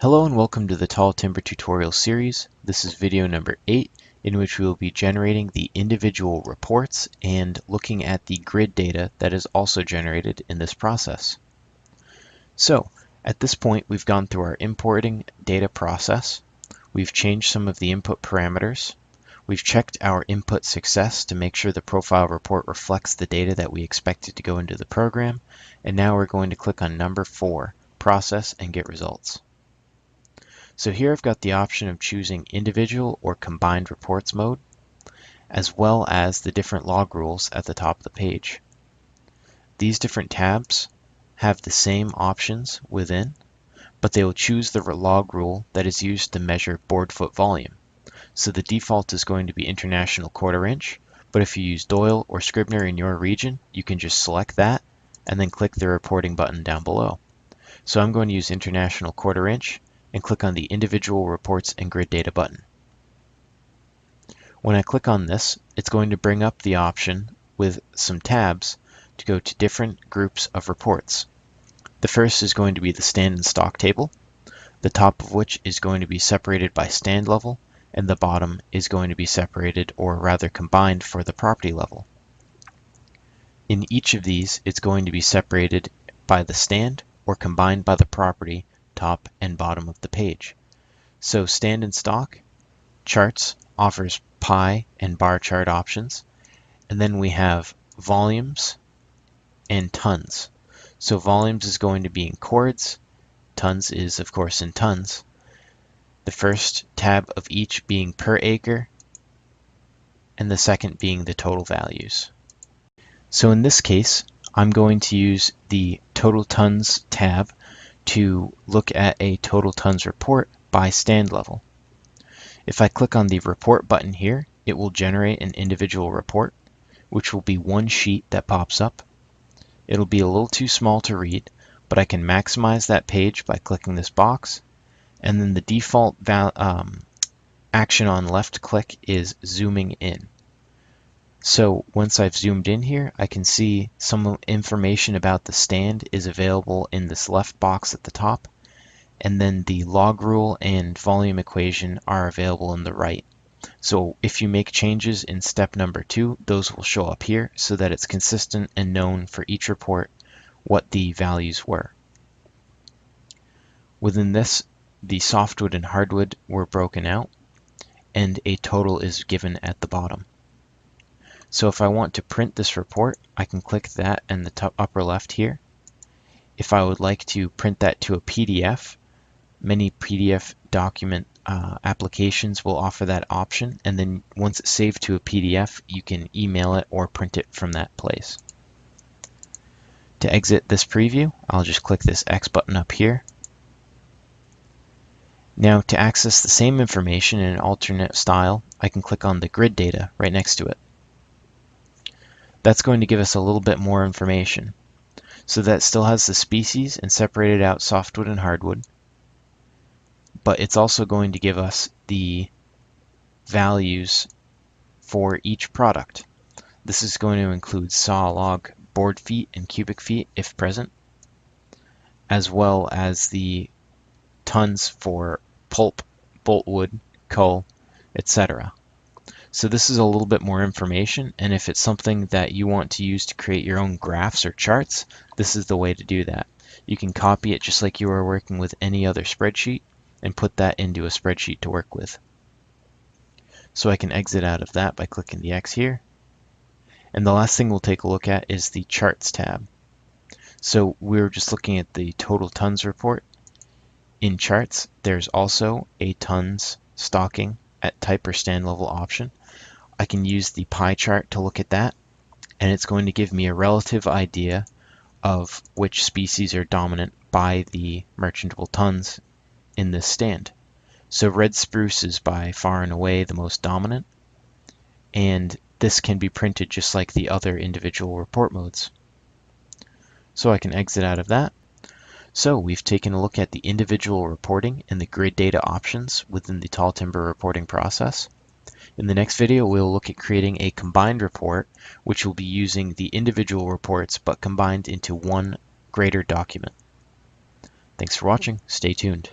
Hello and welcome to the TallTimber tutorial series. This is video number 8, in which we will be generating the individual reports and looking at the grid data that is also generated in this process. So, at this point we've gone through our importing data process. We've changed some of the input parameters. We've checked our input success to make sure the profile report reflects the data that we expected to go into the program. And now we're going to click on number 4, Process and Get Results. So here I've got the option of choosing individual or combined reports mode, as well as the different log rules at the top of the page. These different tabs have the same options within, but they will choose the log rule that is used to measure board foot volume. So the default is going to be International Quarter Inch, but if you use Doyle or Scribner in your region, you can just select that and then click the reporting button down below. So I'm going to use International Quarter Inch and click on the Individual Reports and Grid Data button. When I click on this, it's going to bring up the option with some tabs to go to different groups of reports. The first is going to be the stand and stock table, the top of which is going to be separated by stand level, and the bottom is going to be separated, or rather combined, for the property level. In each of these, it's going to be separated by the stand or combined by the property top and bottom of the page. So stand and stock charts offers pie and bar chart options, and then we have volumes and tons. So volumes is going to be in cords, tons is of course in tons. The first tab of each being per acre, and the second being the total values. So in this case, I'm going to use the total tons tab to look at a total tons report by stand level. If I click on the report button here, it will generate an individual report, which will be one sheet that pops up. It'll be a little too small to read, but I can maximize that page by clicking this box, and then the default action on left click is zooming in. So once I've zoomed in here, I can see some information about the stand is available in this left box at the top, and then the log rule and volume equation are available in the right. So if you make changes in step number 2, those will show up here so that it's consistent and known for each report what the values were. Within this, the softwood and hardwood were broken out, and a total is given at the bottom. So if I want to print this report, I can click that in the top upper left here. If I would like to print that to a PDF, many PDF document applications will offer that option, and then once it's saved to a PDF, you can email it or print it from that place. To exit this preview, I'll just click this X button up here. Now to access the same information in an alternate style, I can click on the grid data right next to it. That's going to give us a little bit more information. So that still has the species and separated out softwood and hardwood, but it's also going to give us the values for each product. This is going to include saw log board feet and cubic feet if present, as well as the tons for pulp, boltwood, coal, etc. So this is a little bit more information, and if it's something that you want to use to create your own graphs or charts, this is the way to do that. You can copy it just like you are working with any other spreadsheet and put that into a spreadsheet to work with. So I can exit out of that by clicking the X here. And the last thing we'll take a look at is the Charts tab. So we're just looking at the total tons report. In Charts, there's also a tons stocking at type or stand level option. I can use the pie chart to look at that, and it's going to give me a relative idea of which species are dominant by the merchantable tons in this stand. So red spruce is by far and away the most dominant, and this can be printed just like the other individual report modes. So I can exit out of that. So we've taken a look at the individual reporting and the grid data options within the TallTimber reporting process. In the next video, we'll look at creating a combined report, which will be using the individual reports but combined into one greater document. Thanks for watching. Stay tuned.